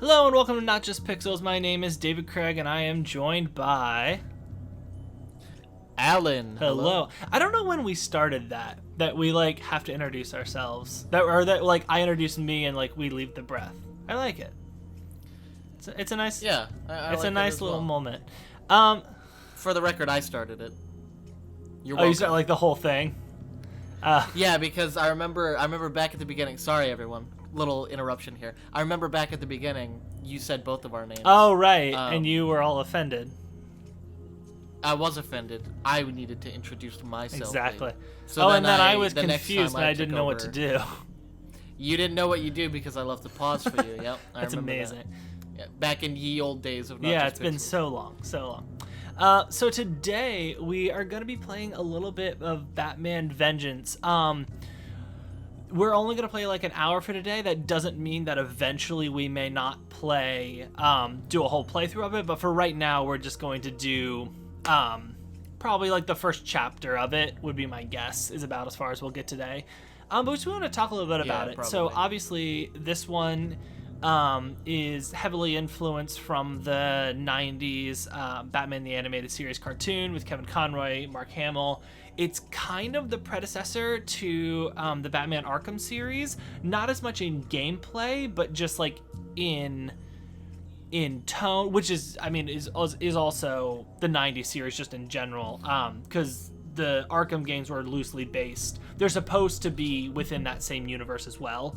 Hello and welcome to Not Just Pixels. My name is David Craig and I am joined by... Alan. Hello. I don't know when we started that we like have to introduce ourselves. That like I introduce me and like we leave the breath. I like it. It's a nice Yeah. It's a nice little moment. For the record, I started it. You're welcome. Oh, you start like the whole thing. Yeah, because I remember back at the beginning. Sorry, everyone. Little interruption here. I remember back at the beginning, you said both of our names. Oh, right. And you were all offended. I was offended. I needed to introduce myself. Exactly. So and then I was confused and I didn't know what to do. You didn't know what you do because I left the pause for you. Yep. That's amazing. That. Yeah, back in ye old days of Not Yeah, Just it's been Pixels. so long. So today we are going to be playing a little bit of Batman Vengeance. We're only going to play like an hour for today. That doesn't mean that eventually we may not play, do a whole playthrough of it. But for right now, we're just going to do probably like the first chapter of it would be my guess is about as far as we'll get today. But we just want to talk a little bit about it. Probably. So obviously this one is heavily influenced from the 90s Batman the Animated Series cartoon with Kevin Conroy, Mark Hamill. It's kind of the predecessor to the Batman Arkham series, not as much in gameplay, but just like in tone, which is, I mean, is also the 90s series just in general, because the Arkham games were loosely based. They're supposed to be within that same universe as well.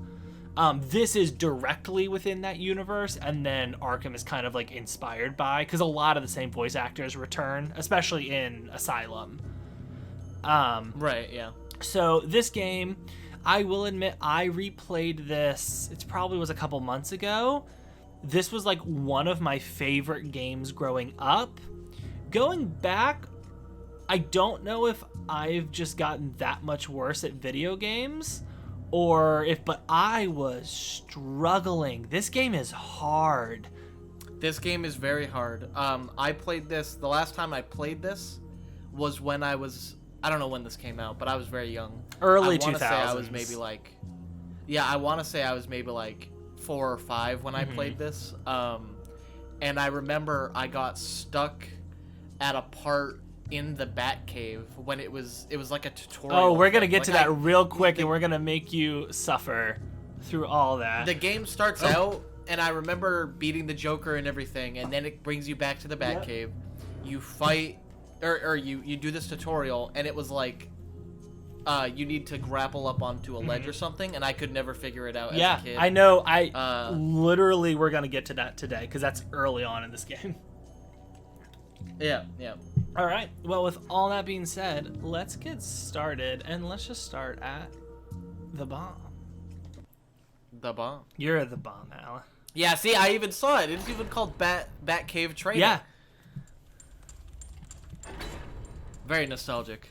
This is directly within that universe, and then Arkham is kind of like inspired by, because a lot of the same voice actors return, especially in Asylum. Right, yeah. So this game, I will admit, I replayed this, it probably was a couple months ago. This was like one of my favorite games growing up. Going back, I don't know if I've just gotten that much worse at video games, but I was struggling. This game is hard. This game is very hard. I played this, the last time I played this was when I don't know when this came out, but I was very young. Early 2000s. I want to say I was maybe like, I want to say I was maybe like 4 or 5 when I played this. And I remember I got stuck at a part in the Batcave when it was like a tutorial. Oh, we're gonna get to that real quick, and we're gonna make you suffer through all that. The game starts out, and I remember beating the Joker and everything, and then it brings you back to the Batcave. You fight, or you do this tutorial, and it was like, you need to grapple up onto a ledge or something, and I could never figure it out as a kid. I know. Literally, we're gonna get to that today, because that's early on in this game. Yeah. All right. Well, with all that being said, let's get started, and let's just start at the bomb. The bomb. You're the bomb, Alan. Yeah. See, I even saw it. It's even called Batcave Training. Yeah. Very nostalgic.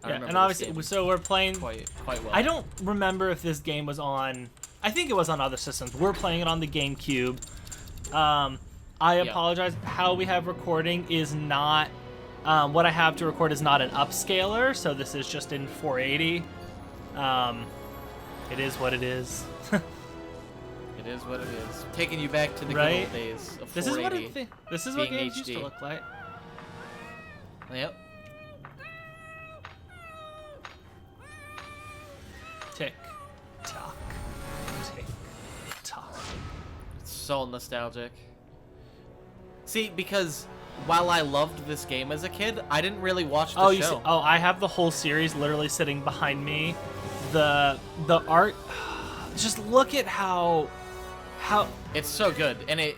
Yeah, and obviously, so we're playing quite well. I don't remember if this game was on. I think it was on other systems. We're playing it on the GameCube. I apologize. How we have recording is not. What I have to record is not an upscaler, so this is just in 480. It is what it is. It is what it is. Taking you back to the good old days of 480. This is what games used to look like. Yep. Tick tock, tick tock. It's so nostalgic. See, because while I loved this game as a kid, I didn't really watch the show. I have the whole series literally sitting behind me. The art, just look at how it's so good, and it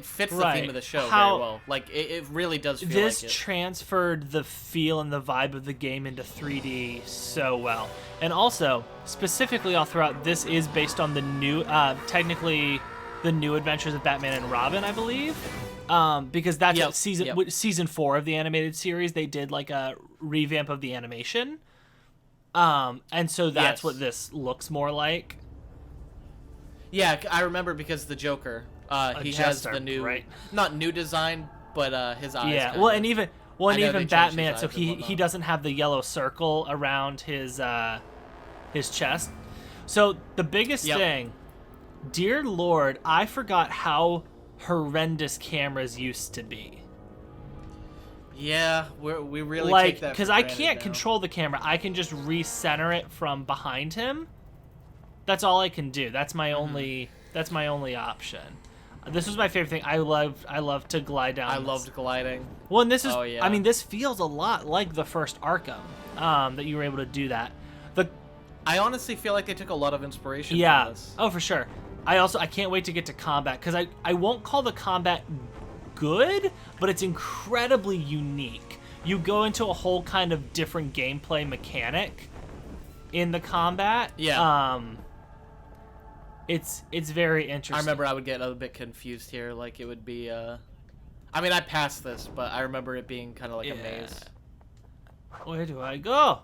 fits the theme of the show very well. Like it really does feel this like it. transferred the feel and the vibe of the game into 3D so well. And also, specifically all throughout, this is based on the new, technically, the new Adventures of Batman and Robin, I believe. Because that's what season 4 of the animated series. They did like a revamp of the animation, and so that's what this looks more like. Yeah, I remember because the Joker, he has the new, not new design, but his eyes. Yeah, well, and even Batman, so he doesn't have the yellow circle around his chest. So the biggest thing, dear Lord, I forgot how horrendous cameras used to be. Yeah, we really Like, take that because for I granted can't now. control the camera. I can just recenter it from behind him. That's all I can do. That's my only option. This was my favorite thing. I love to glide down. I loved gliding. Well, and this is, Oh, yeah. I mean, this feels a lot like the first Arkham, that you were able to do that. I honestly feel like they took a lot of inspiration Yeah. from this. Oh, for sure. I can't wait to get to combat, because I won't call the combat good, but it's incredibly unique. You go into a whole kind of different gameplay mechanic in the combat. Yeah. It's very interesting. I remember I would get a bit confused here. Like, it would be, I mean, I passed this, but I remember it being kind of like a maze. Where do I go?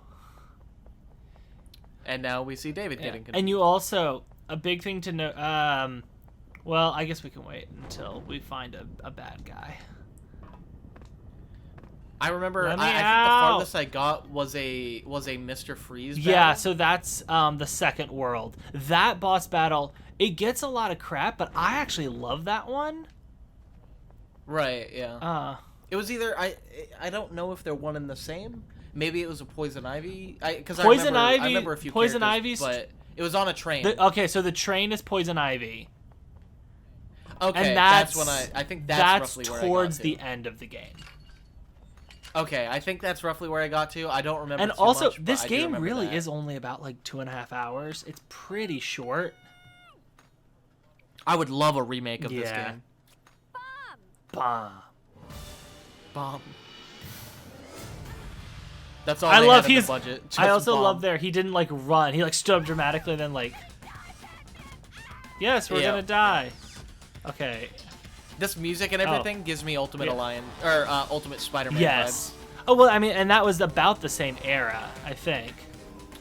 And now we see David getting confused. And you also, a big thing to know, well, I guess we can wait until we find a bad guy. I remember, I think the farthest I got was a Mr. Freeze battle. Yeah, so that's the second world. That boss battle, it gets a lot of crap, but I actually love that one. Right, yeah. It was either, I don't know if they're one and the same. Maybe it was a Poison Ivy. I remember a few Poison characters, Ivy's, but it was on a train. Okay, so the train is Poison Ivy. Okay, and that's when I think that's roughly where I got to. towards the end of the game. Okay, I think that's roughly where I got to. I don't remember. And too also, much, this but I do game remember really that. is only about like 2.5 hours. It's pretty short. I would love a remake of this game. Bomb. Bomb. That's all I they love had in his. the budget. I also bomb. love there. He didn't like run. He like stood up dramatically, and then like. Yes, we're gonna die. Okay. This music and everything gives me Ultimate Alliance or Ultimate Spider-Man Yes. vibes. Oh well, I mean, and that was about the same era, I think.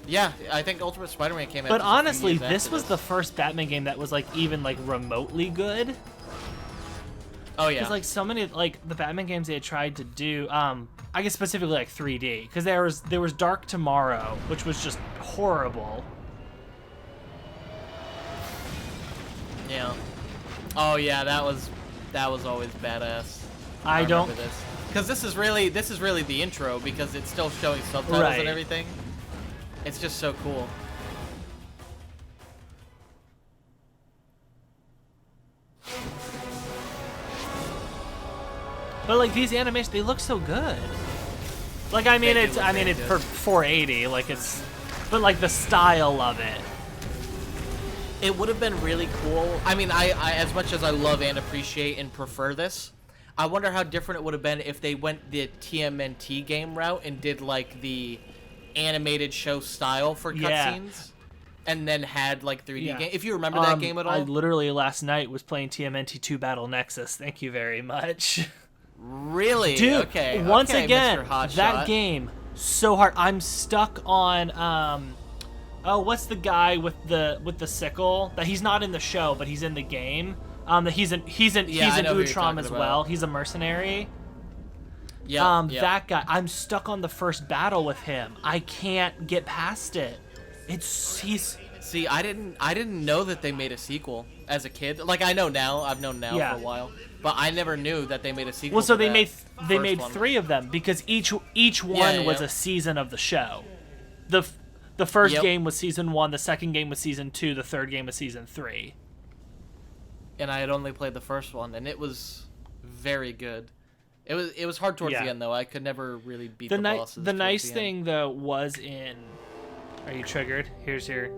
Yeah, I think Ultimate Spider-Man came out. But just a few honestly, years this after was the first Batman game that was like even like remotely good. Oh yeah. Because like so many like the Batman games they had tried to do, I guess specifically like 3D, because there was Dark Tomorrow, which was just horrible. Yeah. Oh yeah, that was always badass. I don't. remember this because this is really the intro because it's still showing subtitles and everything. It's just so cool. But like these animations, they look so good. Like I mean, it's for 480, like it's, but like the style of it. It would have been really cool. I mean, I as much as I love and appreciate and prefer this, I wonder how different it would have been if they went the TMNT game route and did like the animated show style for cutscenes, and then had like 3D game. If you remember that game at all, I literally last night was playing TMNT 2 Battle Nexus. Thank you very much. Really? Dude, okay. Once okay, again, Mr. Hotshot. that game so hard. I'm stuck on oh, what's the guy with the sickle? That he's not in the show, but he's in the game. That he's in Utrom as well. He's a mercenary. Yeah. That guy. I'm stuck on the first battle with him. I can't get past it. See, I didn't know that they made a sequel as a kid. Like I know now, I've known now for a while, but I never knew that they made a sequel. Well, so to they made one. 3 of them because each one was a season of the show. The first game was season 1, the second game was season 2, the third game was season 3. And I had only played the first one, and it was very good. It was hard towards the end though. I could never really beat the bosses. The nice thing though was in. Are you triggered? Here's your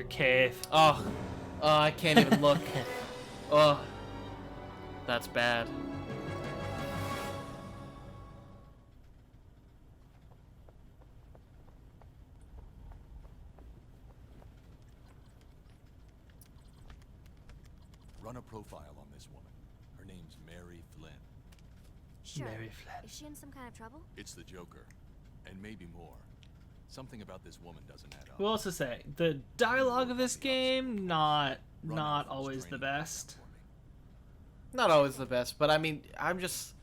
cave. Oh, I can't even look. Oh, that's bad. Run a profile on this woman. Her name's Mary Flynn. Sure. Mary Flynn. Is she in some kind of trouble? It's the Joker, and maybe more. Something about this woman doesn't add up. We'll also say the dialogue of this game not always the best. Not always the best, but I mean, I'm just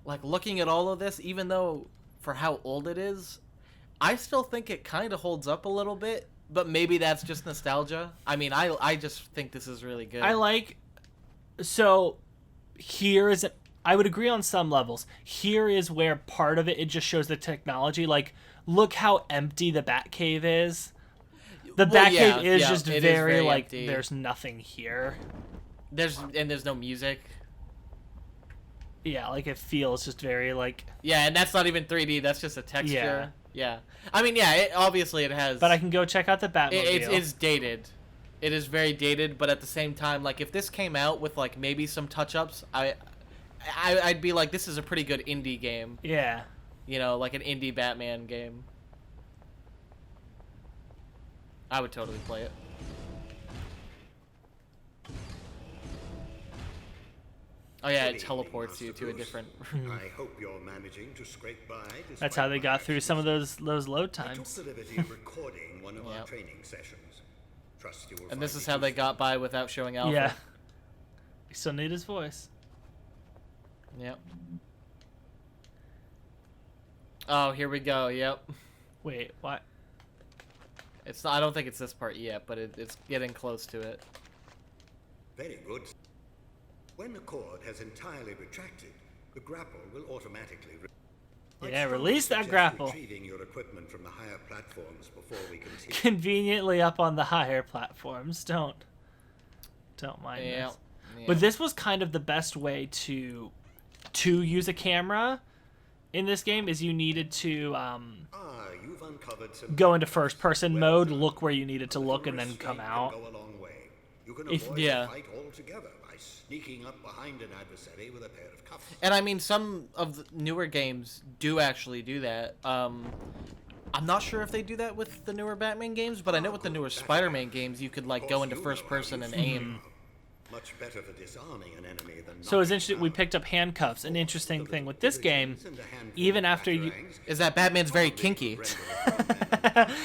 like looking at all of this, even though for how old it is, I still think it kind of holds up a little bit, but maybe that's just nostalgia. I mean, I just think this is really good. So here is I would agree on some levels. Here is where part of it just shows the technology. Like, look how empty the Batcave is. The Well, Batcave is yeah, just it is very like empty. there's nothing here. There's no music. Yeah, like it feels just very like. Yeah, and that's not even 3D. That's just a texture. Yeah. Yeah. I mean, yeah. Obviously, it has. But I can go check out the Batmobile. It's dated. It is very dated, but at the same time, like if this came out with like maybe some touch-ups, I'd be like, this is a pretty good indie game. Yeah. You know, like an indie Batman game. I would totally play it. Oh yeah, it teleports you to a different. I hope you're managing to scrape by. That's how they got through some of those load I took times. the liberty of recording one of our Yep. training sessions. Trust you will And this find is it how they useful. got by without showing Alpha. Yeah. We still need his voice. Yep. Oh, here we go. Yep. Wait, what? It's not, I don't think it's this part yet, but it's getting close to it. Very good. When the cord has entirely retracted, the grapple will automatically. I'd Yeah, strongly release that suggest grapple. Retrieving your equipment from the higher platforms before we continue. Conveniently up on the higher platforms. Don't mind Yeah. this. But this was kind of the best way to use a camera in this game is you needed to You've uncovered some go into first person well mode, done. look where you needed to A look, little and then come restraint out. Can go a long way. You can If- avoid yeah. the fight altogether by sneaking up behind an adversary with a pair of cuffs. And I mean, some of the newer games do actually do that. I'm not sure if they do that with the newer Batman games, but I know with the newer Spider-Man games, you could like go into first person and aim. Much better for disarming an enemy than So it's knocking interesting. We down. picked up handcuffs. An interesting thing with this game, And a handful even of after you, batarangs Is that Batman's very kinky? render a man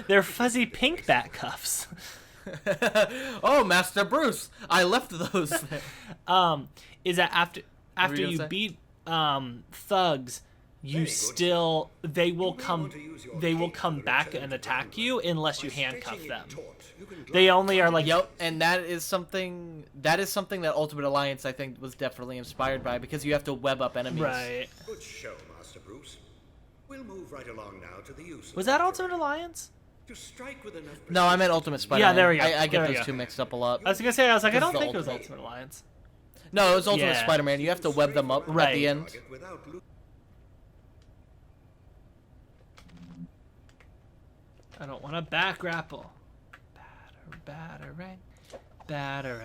they're fuzzy pink bat cuffs. Oh, Master Bruce, I left those there. Is that after you gonna you say? beat thugs, you still they will come back and attack you unless you handcuff them. They only are like Yep, and that is something that Ultimate Alliance I think was definitely inspired by because you have to web up enemies. right. Good show, Master Bruce. We'll move right along now to the use of Was that battery. Ultimate Alliance? To strike with enough No, I meant Ultimate Spider-Man. there we go. I There get we those go. two mixed up a lot. I was gonna say I was like I This don't is think it was Ultimate. Ultimate Alliance. No, it was Ultimate Yeah. Spider-Man. You have to web them up at Right. the end. target without lo- I don't want to back grapple. Batarang.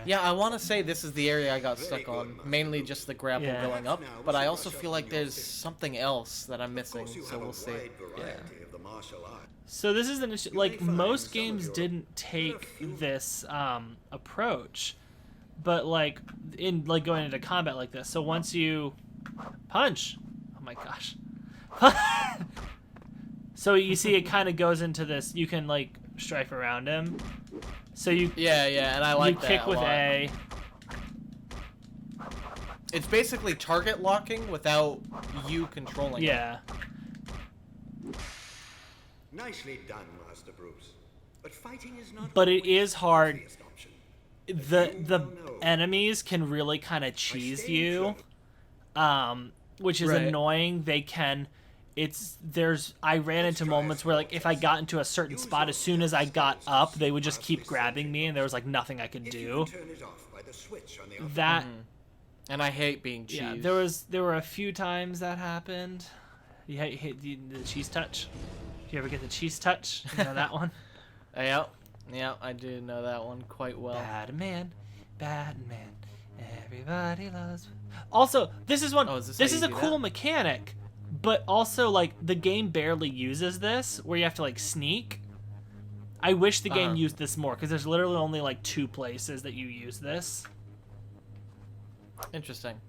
Yeah, I want to say this is the area I got stuck good, on. Master Mainly Bruce. just the grapple Yeah. going up, Now, but I we'll also brush feel up like on your there's fitness. something else that I'm Of missing, course, you so have we'll a see. wide variety of the martial arts. So this is an issue. You Like may find most some of games your- didn't take this approach, but like in like going into combat like this. So once you punch, oh my gosh. So you see, it kind of goes into this. You can like strafe around him. So you Yeah, and I like you that kick a with lot. A. It's basically target locking without you controlling it. Yeah. Nicely done, Master Bruce. But fighting is not. But it always is the hard. easiest option. The enemies can really kind of cheese you, which is Right. annoying. They can. I ran into moments where like if I got into a certain spot, as soon as I got up, they would just keep grabbing me, and there was like nothing I could If you do. can turn it off by the switch on the upper That And I hate being cheese. yeah, there were a few times that happened. You hate the cheese touch. Do you ever get the cheese touch? You know that one. Yeah, I do know that one quite well. Batman, everybody loves. Also, this is one. Oh, is this this how is you a do cool that? mechanic, but also like the game barely uses this, where you have to like sneak. I wish the game Uh-huh. used this more, because there's literally only like 2 places that you use this. Interesting.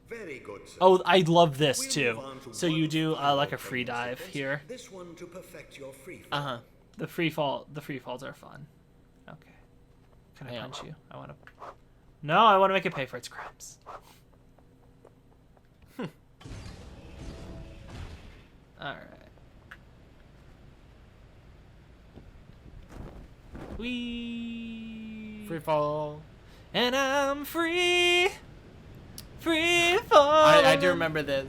Very good, sir. Oh, I love this We'll too. move on to So one you do final like a free training dive sequence, here. This one to perfect your free fall. Uh-huh. The free falls are fun. Okay. Can I Yeah. punch you? I want to. No, I want to make it pay for its crimes. All right. Free fall. and I'm free fall. I do remember this.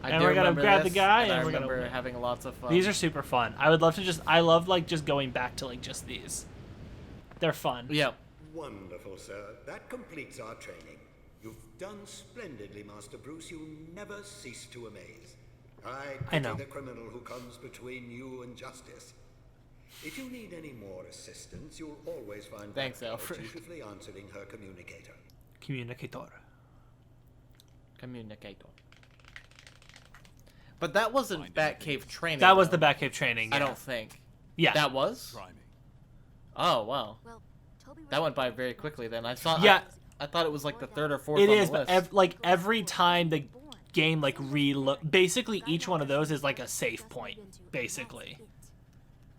And we're gonna grab the guy, and I and we're remember gonna. having lots of fun. These are super fun. I would love to just. I love like just going back to like just these. They're fun. Yeah. Wonderful, sir. That completes our training. You've done splendidly, Master Bruce. You never cease to amaze. I pity know. the criminal who comes between you and justice. If you need any more assistance, you'll always find Thanks, Batgirl Alfred. dutifully answering her communicator. Communicator. Communicator. But that wasn't Batcave training. That was though. the Batcave training. I yeah. don't think. Yeah. That was? Try me. Oh, wow. Well, Toby That went by very quickly then. I thought Yeah. I thought it was like the third or fourth It on is, the but list. every time the game like reload, basically each one of those is like a save point, basically.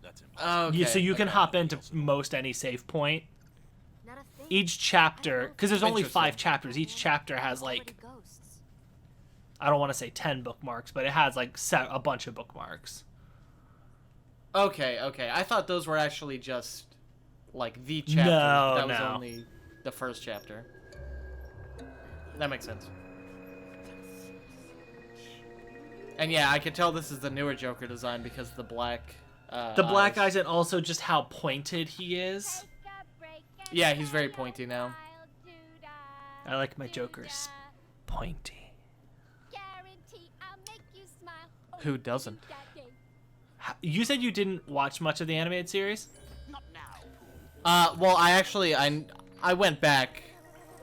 That's impossible. Okay. So you can hop into most any save point. Not a thing. Each chapter, because there's only Interesting. 5 chapters. Each chapter has Over like, to ghosts. I don't want to say 10 bookmarks, but it has like a bunch of bookmarks. Okay. I thought those were actually just like the chapter. No, that was no. only the first chapter. That makes sense. And yeah, I can tell this is the newer Joker design because the black. The black eyes and also just how pointed he is. Yeah, he's very pointy now. I like my Jokers pointy. Who doesn't? You said you didn't watch much of the animated series? Well, I went back.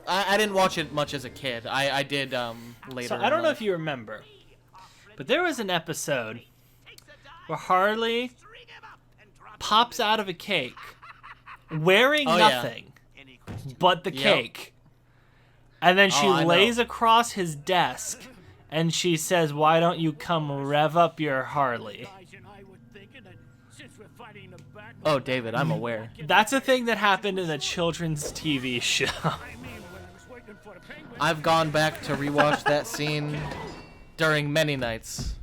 I didn't watch it much as a kid. I did later. So I don't know if you remember, but there was an episode where Harley pops out of a cake wearing Oh, yeah. nothing but the Yep. cake. And then she Oh, I know. lays across his desk and she says, "Why don't you come rev up your Harley?" Oh, David, I'm aware. That's a thing that happened in a children's TV show. I've gone back to rewatch that scene during many nights.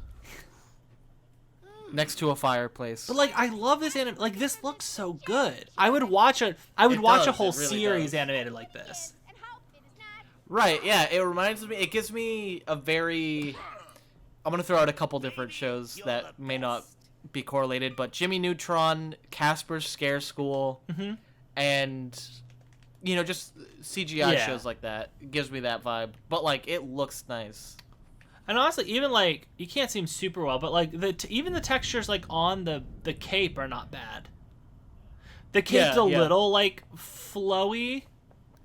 Next to a fireplace. But like, I love this anime. Like, this looks so good. I would watch a whole it really series does. animated like this. Right, yeah, it reminds me, it gives me a very, I'm gonna throw out a couple different shows that may not be correlated, but Jimmy Neutron, Casper's Scare School, and, you know, just CGI Yeah. shows like that. It gives me that vibe. But, like, it looks nice. And honestly, even like, you can't see him super well, but like even the textures like on the cape are not bad. The cape's Yeah, a yeah. little like flowy.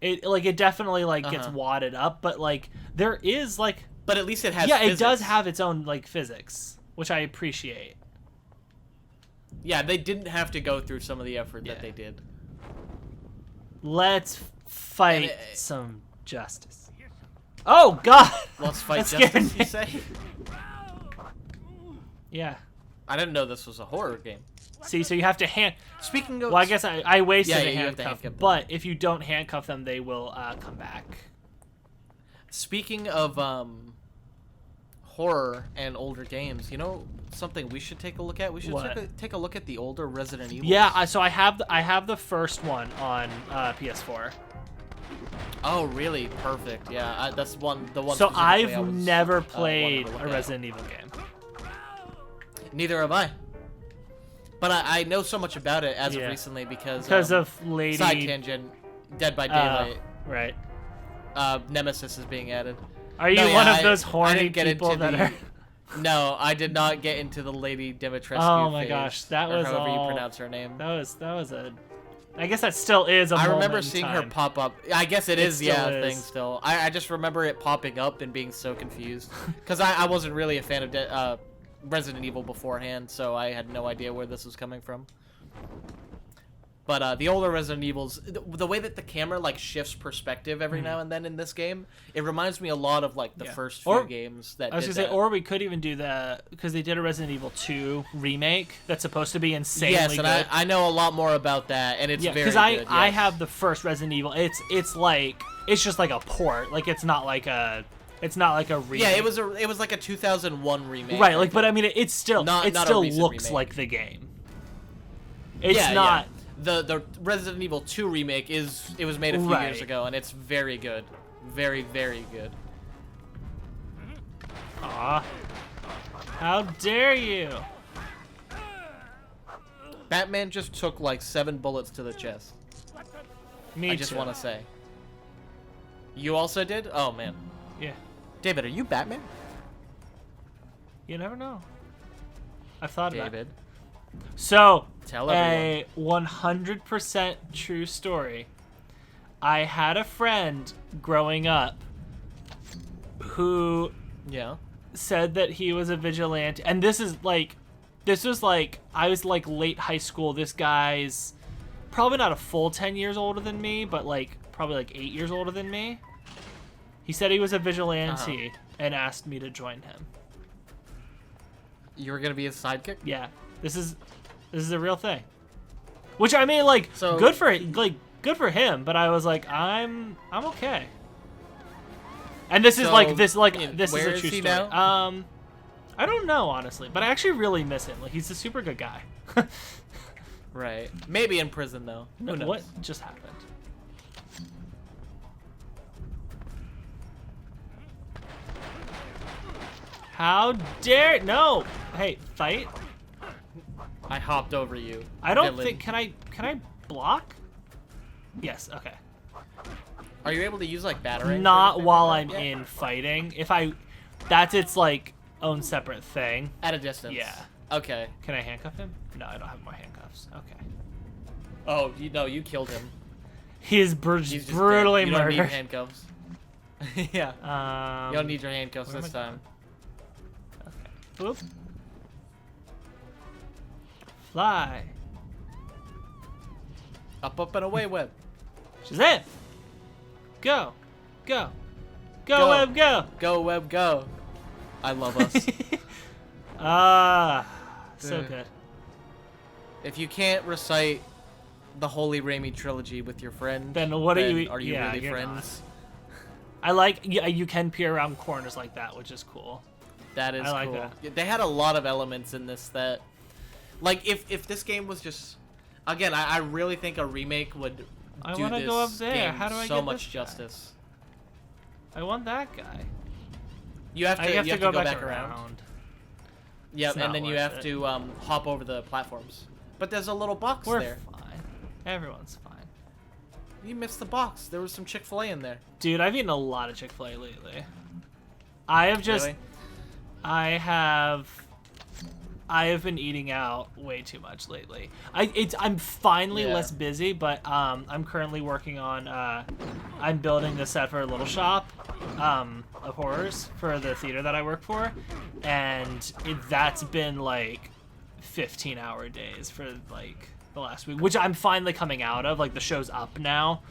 It definitely like gets Uh-huh. wadded up, but like there is like But at least it has it physics. does have its own like physics, which I appreciate. Yeah, they didn't have to go through some of the effort Yeah. that they did. Let's fight And it- some justice. Oh God! Let's fight That scared justice, me. you say? Yeah. I didn't know this was a horror game. See, so you have to hand. Speaking of... Well, I guess I wasted Yeah, a yeah, you have to handcuff, handcuff them. but if you don't handcuff them, they will come back. Speaking of horror and older games, you know something we should take a look at? We should What? take a look at the older Resident Evil. Yeah, so I have the first one on PS4. Oh, really? Perfect. Yeah, that's the one. So specifically I've I was, never wanted played to look a at. Resident Evil game. Neither have I. But I know so much about it as Yeah. of recently because Of Lady. side tangent, Dead by Daylight, Right. Nemesis is being added. Are you No, yeah, one of I- those I horny didn't get people into that the- are? No, I did not get into the Lady Dimitrescu. Oh my phase, gosh, that or was however all. you pronounce her name. That was a. I guess that still is a. I remember moment in seeing her time. pop up. I guess it is, still yeah, is. thing still. I just remember it popping up and being so confused. Because I wasn't really a fan of Resident Evil beforehand, so I had no idea where this was coming from. But the older Resident Evils, the way that the camera like shifts perspective every now and then in this game, it reminds me a lot of like the Yeah. first few Or- games that I was did gonna say, that. or we could even do because they did a Resident Evil 2 remake that's supposed to be insanely yes, and good. I know a lot more about that, and it's Yeah, very because good. I yes. have the first Resident Evil. It's just like a port. Like it's not like a remake. Yeah, it was like a 2001 remake. right. Like, but I mean, it still Not a still recent looks remake. like the game. It's Yeah, not. yeah. the Resident Evil 2 remake was made a few years Right. ago, and it's very good, very very good. Aw. How dare you? Batman just took like 7 bullets to the chest. Me I just too. want to say. You also did? Oh man. Yeah. David, are you Batman? You never know. I've thought about it. David. So, Tell a 100% true story. I had a friend growing up who Yeah. said that he was a vigilante, and this was like I was like late high school. This guy's probably not a full 10 years older than me, but like probably like 8 years older than me. He said he was a vigilante and asked me to join him. You were gonna be his sidekick? Yeah, this is a real thing. Which I mean, like, So- good for him. But I was like, I'm okay. And this is So, like this where is a true is he story. now? I don't know honestly, but I actually really miss him. Like, he's a super good guy. Right. Maybe in prison though. Who knows? What just happened? How dare no! Hey, fight. I hopped over you. I don't villain. think. Can I block? Yes. Okay. Are you able to use like batarang? Not while I'm in fighting. That's its like own separate thing. At a distance. Yeah. Okay. Can I handcuff him? No, I don't have more handcuffs. Okay. Oh, you killed him. He's He's just brutally dead. You don't need murdered. handcuffs. Yeah. You don't need your handcuffs where am this I time. Okay. Boop. Fly. Up and away, web. Shazam! Go. Go. Go, Go. Web, go! Go, web, go. I love us. So Duh. good. If you can't recite the Holy Raimi trilogy with your friend, Then what are then you- Are you yeah, really you're friends? I like, yeah, you can peer around corners like that, which is cool. That is I like cool. that. Yeah, they had a lot of elements in this that, like, if this game was just, again, I really think a remake would I do wanna this go up there. game How do I so get much this guy? justice. I want that guy. You have to, I have you to have go to back around. Yep, It's not and then you worth have it. to hop over the platforms. But there's a little box We're there. fine. Everyone's fine. You missed the box. There was some Chick-fil-A in there. Dude, I've eaten a lot of Chick-fil-A lately. I have just... Really? I have been eating out way too much lately. I'm finally Yeah. less busy, but I'm currently working on I'm building the set for a little shop of horrors for the theater that I work for, and that's been like 15-hour days for like the last week, which I'm finally coming out of. Like, the show's up now,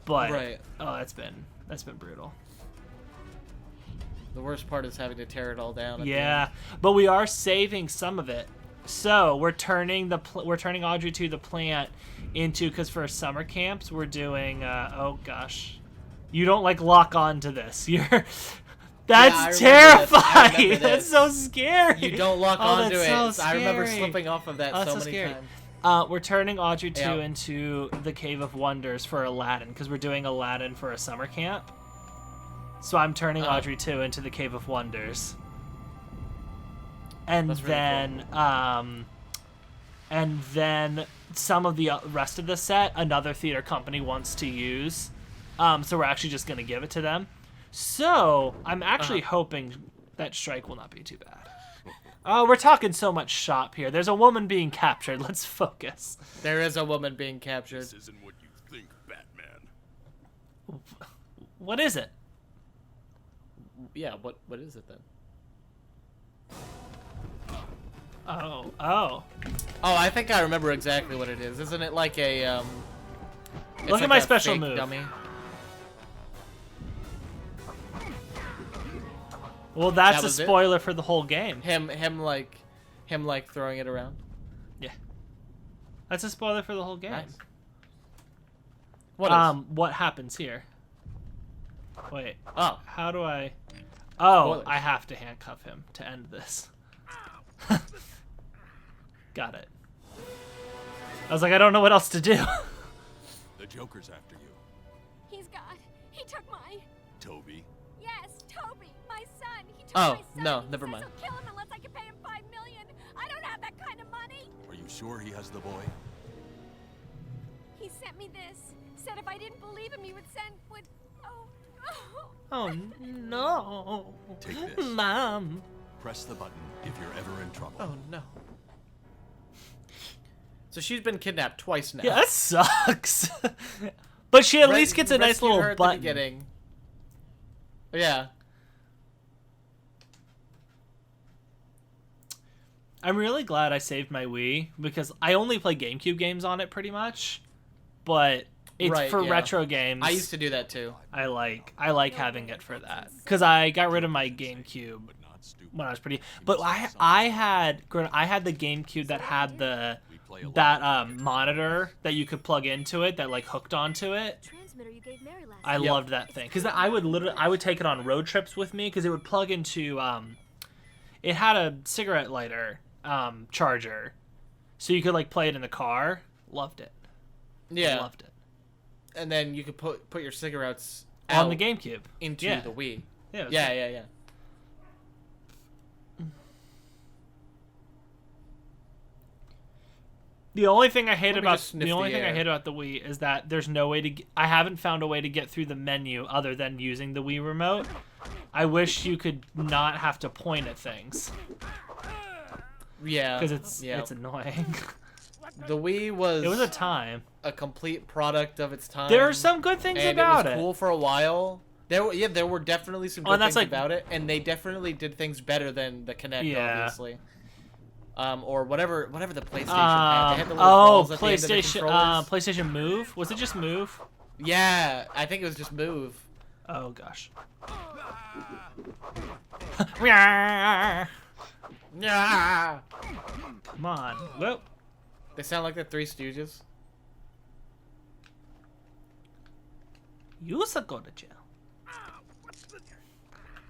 but Right. oh, that's been brutal. The worst part is having to tear it all down. at the Yeah, end. but we are saving some of it. So we're turning Audrey to the plant into, because for summer camps we're doing. Oh gosh, you don't like lock on to this. You're I that's remember this. I remember terrifying. this. That's so scary. You don't lock Oh, onto it. that's so I remember scary. slipping off of that Oh, that's so so many scary. times. We're turning Audrey 2 Yeah. into the Cave of Wonders for Aladdin, because we're doing Aladdin for a summer camp. So I'm turning Audrey 2 into the Cave of Wonders. And That's really and then some of the rest of the set, another theater company wants to use. So we're actually just going to give it to them. So I'm actually hoping that strike will not be too bad. Oh, we're talking so much shop here. There's a woman being captured. Let's focus. There is a woman being captured. This isn't what you think, Batman. What is it? Yeah, what is it then? Oh. Oh, I think I remember exactly what it is. Isn't it like a it's Look at like my a special fake move. dummy? Well, that's That a was it? spoiler for the whole game. Him like throwing it around. Yeah. That's a spoiler for the whole game. Nice. What is? What happens here? Wait, Oh, how do I... Oh, Spoilers. I have to handcuff him to end this. Got it. I was like, I don't know what else to do. The Joker's after you. He's got. He took my. Toby. Yes, Toby, my son. He took Oh, my son. no, He never says mind. he'll kill him unless I can pay him $5 million. I don't have that kind of money. Are you sure he has the boy? He sent me this. Said if I didn't believe him, he would send. Oh. Oh no. Take this. Mom. Press the button if you're ever in trouble. Oh no. So she's been kidnapped twice now. Yeah, that sucks. But she at least gets a nice Rescued her little at the button. beginning. Yeah. I'm really glad I saved my Wii because I only play GameCube games on it pretty much. But it's Right, for yeah. retro games. I used to do that too. I like having it for that because I got rid of my GameCube But not stupid. when I was pretty. But I had the GameCube that had the We play a lot. that monitor that you could plug into it that like hooked onto it. Transmitter you gave Mary last I night. loved that thing because I would take it on road trips with me because it would plug into it had a cigarette lighter charger, so you could like play it in the car. Loved it. Yeah. Loved it. And then you could put your cigarettes On the out GameCube. into Yeah. the Wii. Yeah. it was Yeah, great. yeah, yeah. The only thing I hate Let me about just sniff the only the thing I air. hate about the Wii is that there's no way to. I haven't found a way to get through the menu other than using the Wii remote. I wish you could not have to point at things Yeah. because it's yeah. it's annoying. The Wii was It was a time. a complete product of its time. There are some good things and about it was cool for a while. There were definitely some Oh, good and that's things like- about it, and they definitely did things better than the Kinect, Yeah. obviously. Or whatever the PlayStation had. They had the little Oh, balls at the end of the PlayStation. controllers. PlayStation Move. Was it just Move? Yeah, I think it was just Move. Oh gosh. Yeah. Come on. Whoa. They sound like the Three Stooges. You should go to jail.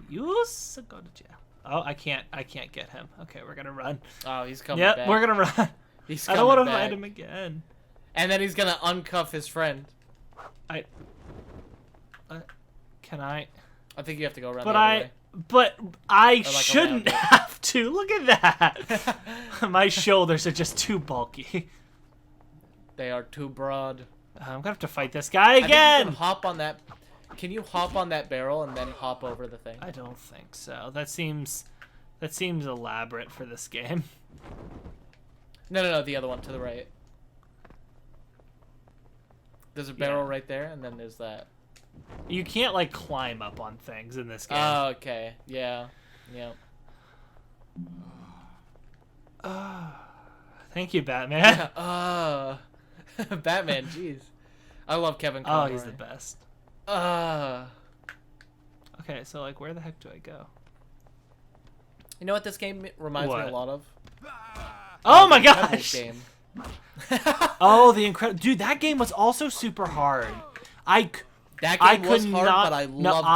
You should go to jail. Oh, I can't get him. Okay, we're gonna run. Oh, he's coming Yep, back. we're gonna run. He's I don't want to coming fight back. him again. And then he's gonna uncuff his friend. Can I? I think you have to go around But the other way. but I like shouldn't around it. have to. Look at that. My shoulders are just too bulky. They are too broad. I'm gonna have to fight this guy I think you again. can hop on that. Can you hop on that barrel and then hop over the thing? I don't think so. That seems elaborate for this game. No, the other one to the right. There's a barrel Yeah. right there, and then there's that. You can't like climb up on things in this game. Oh, okay. Yeah. Thank you, Batman. Batman, jeez. I love Kevin Oh, Conroy. he's the best. Okay, so like, where the heck do I go? You know what this game reminds me What? a lot of? Oh my Incredibles gosh! game. Oh, the incredible dude! That game was also super hard. That I game could was hard, not. but I no, loved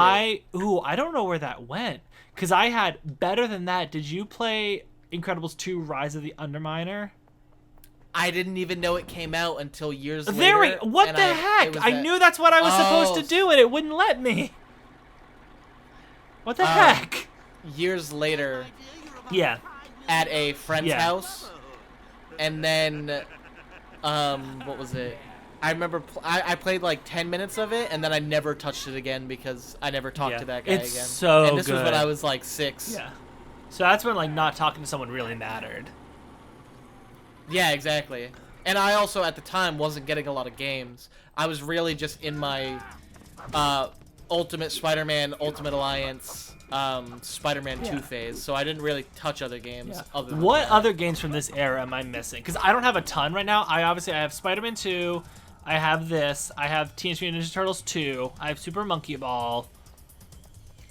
it. I don't know where that went. Cause I had better than that. Did you play Incredibles 2: Rise of the Underminer? I didn't even know it came out until years later. There we. What and the it heck? was I that- knew that's what I was supposed Oh. to do, and it wouldn't let me. What the heck? Years later, Yeah. at a friend's Yeah. house, and then, what was it? I remember I played like 10 minutes of it, and then I never touched it again because I never talked Yeah. to that guy It's again. so and this was when good. I was like 6. Yeah. So that's when like not talking to someone really mattered. Yeah, exactly. And I also at the time wasn't getting a lot of games. I was really just in my Ultimate Spider-Man, Ultimate Alliance, Spider-Man 2 phase, so I didn't really touch other games. Other than What that. other games from this era am I missing? Because I don't have a ton right now. I have Spider-Man 2. I have this. I have Teenage Mutant Ninja Turtles 2. I have Super Monkey Ball.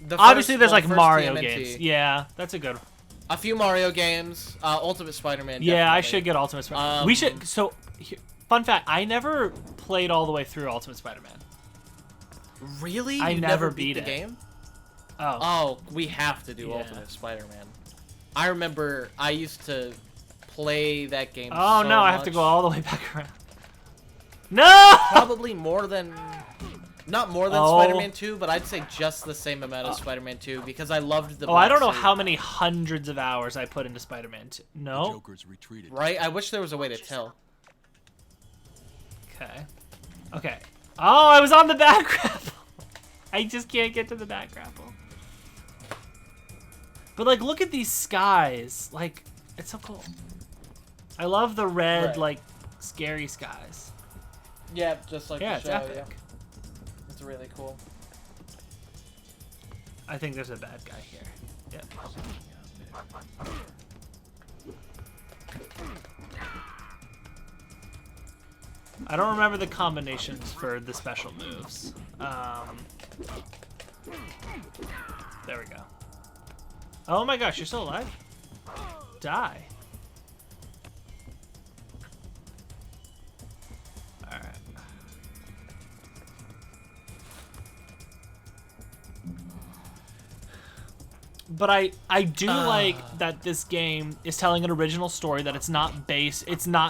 The Obviously, first- there's well, like first Mario TMNT. games. Yeah, that's a good one. A few Mario games. Ultimate Spider-Man. Yeah, I definitely. should get Ultimate Spider-Man. We should. So, fun fact: I never played all the way through Ultimate Spider-Man. Really? I You never beat beat the it. game? Oh, Oh, we have to do Yeah. Ultimate Spider-Man. I remember I used to play that game. Oh so no, I have to much. go all the way back around. No! Probably more than, not more than Oh. Spider-Man 2, but I'd say just the same amount of Spider-Man 2 because I loved the. Oh, I don't know black how suit. many hundreds of hours I put into Spider-Man 2. The No? Joker's retreated. Right? I wish there was a way to tell. Okay. Okay. Oh, I was on the back grapple. I just can't get to the back grapple. But, like, look at these skies. Like, it's so cool. I love the red, Right. like, scary skies. Yeah, just like Yeah, the it's show. epic. Yeah, it's really cool. I think there's a bad guy here. Yep. I don't remember the combinations for the special moves. There we go. Oh my gosh, you're still alive? Die. Alright. But I do like that this game is telling an original story, that it's not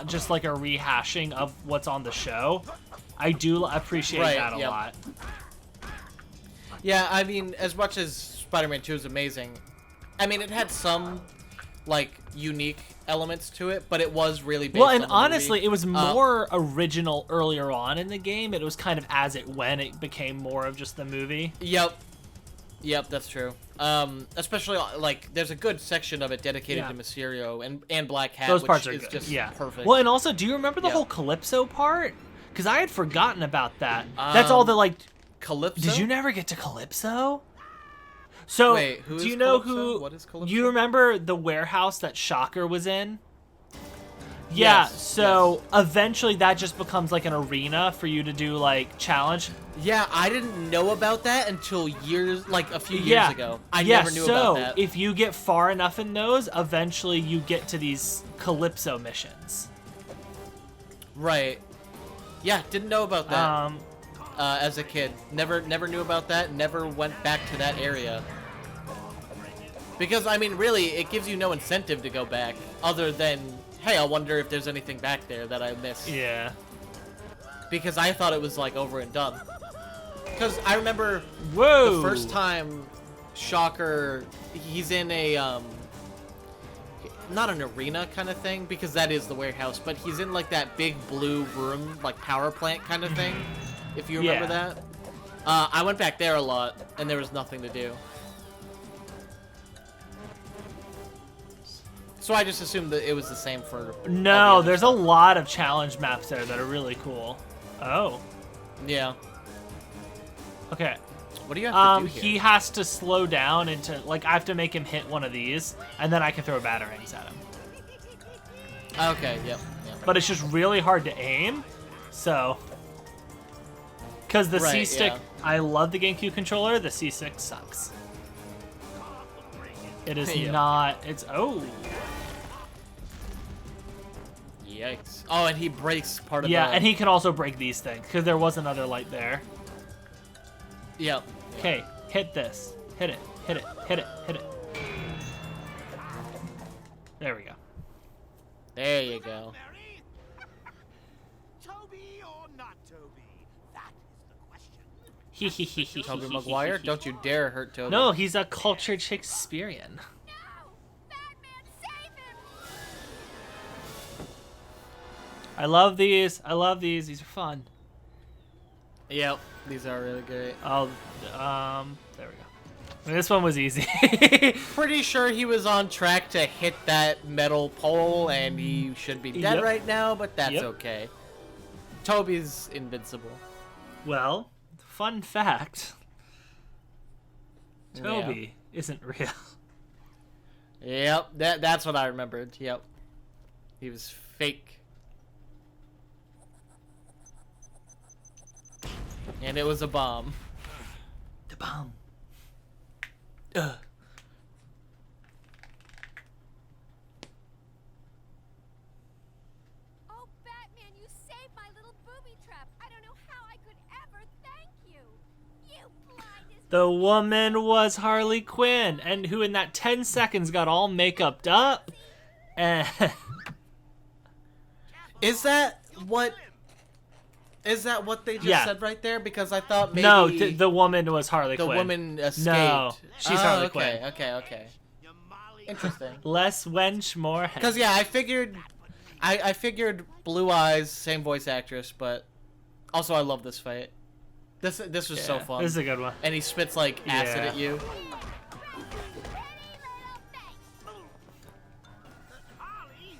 just like a rehashing of what's on the show. I do appreciate Right, that a yep. lot. Yeah, I mean, as much as Spider-Man 2 is amazing, I mean, it had some, like, unique elements to it, but it was really based Well, on and the honestly, movie. it was more original earlier on in the game. It was kind of as it went, it became more of just the movie. Yep, that's true. Especially, like, there's a good section of it dedicated Yeah. to Mysterio and Black Hat, Those which parts are is good. just Yeah. perfect. Well, and also, do you remember the Yeah. whole Calypso part? Because I had forgotten about that. That's all the, like... Calypso? Did you never get to Calypso? So, Wait, who do is you know Calypso? who... What is Calypso? You remember the warehouse that Shocker was in? Yeah, Yes, so eventually that just becomes like an arena for you to do like challenge. Yeah, I didn't know about that until a few years ago. I never knew so about that. if you get far enough in those, eventually you get to these Calypso missions. Right. Yeah, didn't know about that. Um, As a kid, never knew about that. Never went back to that area. Because I mean, really, it gives you no incentive to go back, other than, hey, I wonder if there's anything back there that I missed. yeah. Because I thought it was like over and done. Because I remember Whoa. the first time Shocker, he's in a not an arena kind of thing, because that is the warehouse, but he's in like that big blue room, like power plant kind of thing, if you remember Yeah. that. I went back there a lot, and there was nothing to do. So I just assumed that it was the same for... all the No, other there's a stuff. lot of challenge maps there that are really cool. Oh. Yeah. Okay. What do you have to do here? He has to slow down into, like, I have to make him hit one of these, and then I can throw batarangs at him. Okay, yep. But it's just really hard to aim, so... Because the Right, C-Stick, yeah. I love the GameCube controller, the C-Stick sucks. It is Yeah. not, it's, oh. Yikes. Oh, and he breaks part of Yeah, the... and he can also break these things, because there was another light there. Yep. Okay, hit this. Hit it, hit it, hit it, hit it. There we go. There you go. Toby or not Toby? That is the question. Hee hee hee hee Tobey hee hee Maguire, hee hee. don't you dare hurt Toby. No, he's a cultured Shakespearean. No! Batman, save him! I love these. I love these. These are fun. Yep. These are really great. Oh, there we go. I mean, this one was easy. Pretty sure he was on track to hit that metal pole, and he should be dead Yep. right now, but that's Yep. okay. Toby's invincible. Well, fun fact. Toby isn't real. Yep, that's what I remembered. Yep. He was fake. And it was a bomb. The bomb. Oh, Batman, you saved my little booby trap. I don't know how I could ever thank you. You blind as... The woman was Harley Quinn, and who in that 10 seconds got all make-upped up. And Is that what they just Yeah. said right there? Because I thought maybe No, the woman was Harley the Quinn. woman escaped. No, she's Harley okay, Quinn. Okay. Interesting. Less wench, more hen. Because yeah, I figured Blue Eyes, same voice actress, but also I love this fight. This was so fun. This is a good one. And he spits like acid Yeah. at you.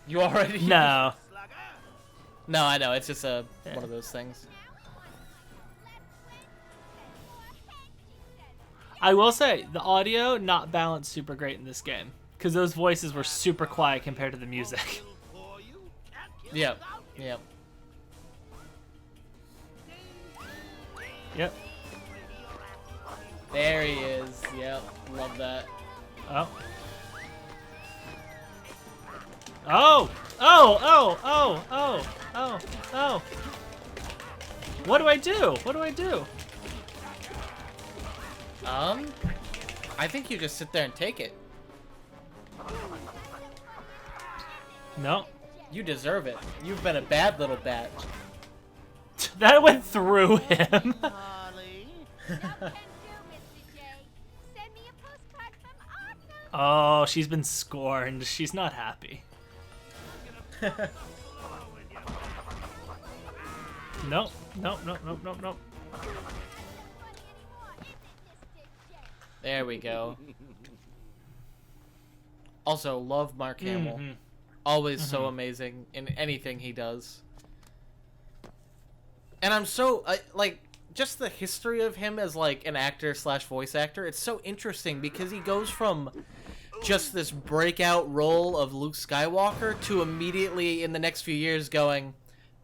You already No. No, I know. It's just one of those things. I will say, the audio not balanced super great in this game. Because those voices were super quiet compared to the music. Yep. Yep. Yep. There he is. Yep. Love that. Oh. Oh! Oh! Oh! Oh! Oh! Oh! Oh! What do I do? What do I do? I think you just sit there and take it. No. You deserve it. You've been a bad little bat. That went through him. Harley. Can do, Mr. J. Send me a postcard from Arthur. Oh, she's been scorned. She's not happy. No. No, no, no, no, no. There we go. Also, love Mark Hamill. Mhm. Always so amazing in anything he does. And I'm so like just the history of him as like an actor / voice actor. It's so interesting because he goes from just this breakout role of Luke Skywalker to immediately in the next few years going,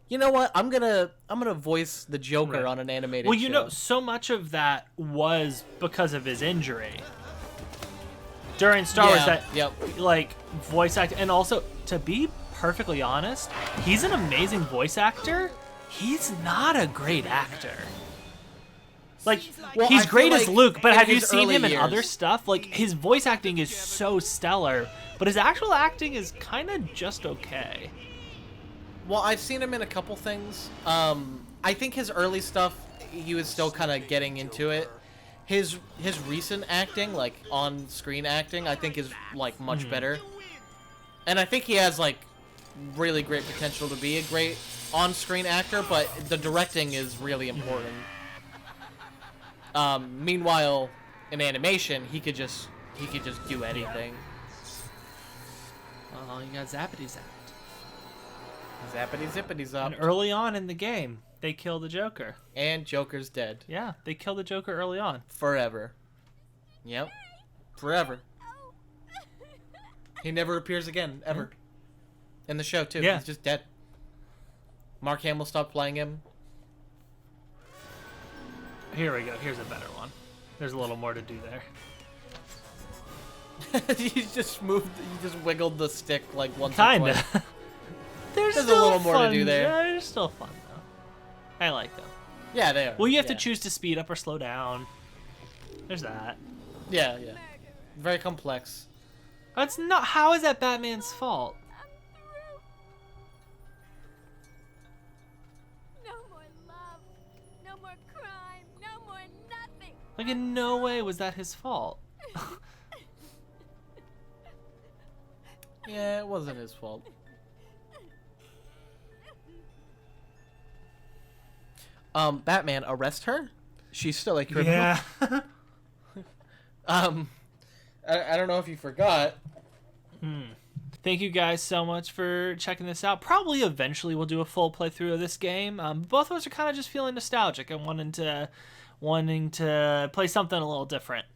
you know what? I'm gonna voice the Joker Right. on an animated Well, show. you know, so much of that was because of his injury. During Star Wars, that Yep. like voice acting, and also to be perfectly honest, he's an amazing voice actor. He's not a great actor. Like Well, he's I great feel as like Luke, but in have you his seen early him in years- other stuff? Like his voice acting is so stellar, but his actual acting is kind of just okay. Well, I've seen him in a couple things. I think his early stuff, he was still kind of getting into it. His recent acting, like on-screen acting, I think is like much better. And I think he has like really great potential to be a great on-screen actor, but the directing is really important. Meanwhile, in animation, he could just do anything. Oh, you got zappity zapped. Zappity zippity zop. And early on in the game, they kill the Joker. And Joker's dead. Yeah, they kill the Joker early on. Forever. Yep. Forever. He never appears again, ever. In the show, too. Yeah. He's just dead. Mark Hamill stopped playing him. Here we go. Here's a better one. There's a little more to do there. You just wiggled the stick like once or twice. Kinda. There's There's a still little more to fun. do there. Yeah, there's still fun though. I like them. Yeah, they are. Well, you have yeah. to choose to speed up or slow down. There's that. Yeah, yeah. Very complex. That's not. How is that Batman's fault? No more love. No more crime. No more nothing. Like in no way was that his fault. Yeah, it wasn't his fault. Batman, arrest her? She's still a criminal. Yeah. I don't know if you forgot. Thank you guys so much for checking this out. Probably eventually we'll do a full playthrough of this game. Both of us are kind of just feeling nostalgic and wanting to play something a little different.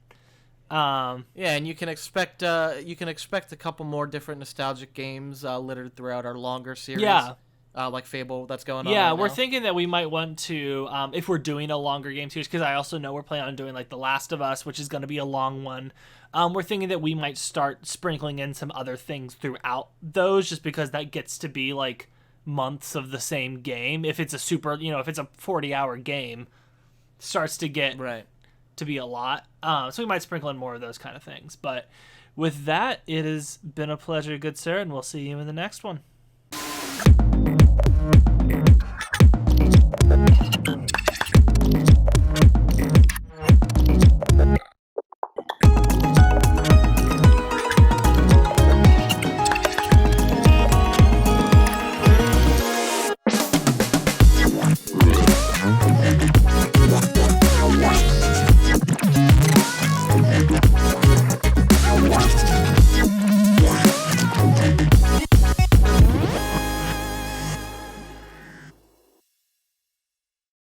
Yeah, and you can expect a couple more different nostalgic games littered throughout our longer series. Yeah. Like Fable that's going on. Yeah, right we're now. thinking that we might want to, if we're doing a longer game series, because I also know we're planning on doing like The Last of Us, which is going to be a long one. We're thinking that we might start sprinkling in some other things throughout those, just because that gets to be like months of the same game. If it's a if it's a 40-hour game, starts to get Right. to be a lot. So we might sprinkle in more of those kind of things. But with that, it has been a pleasure, good sir, and we'll see you in the next one.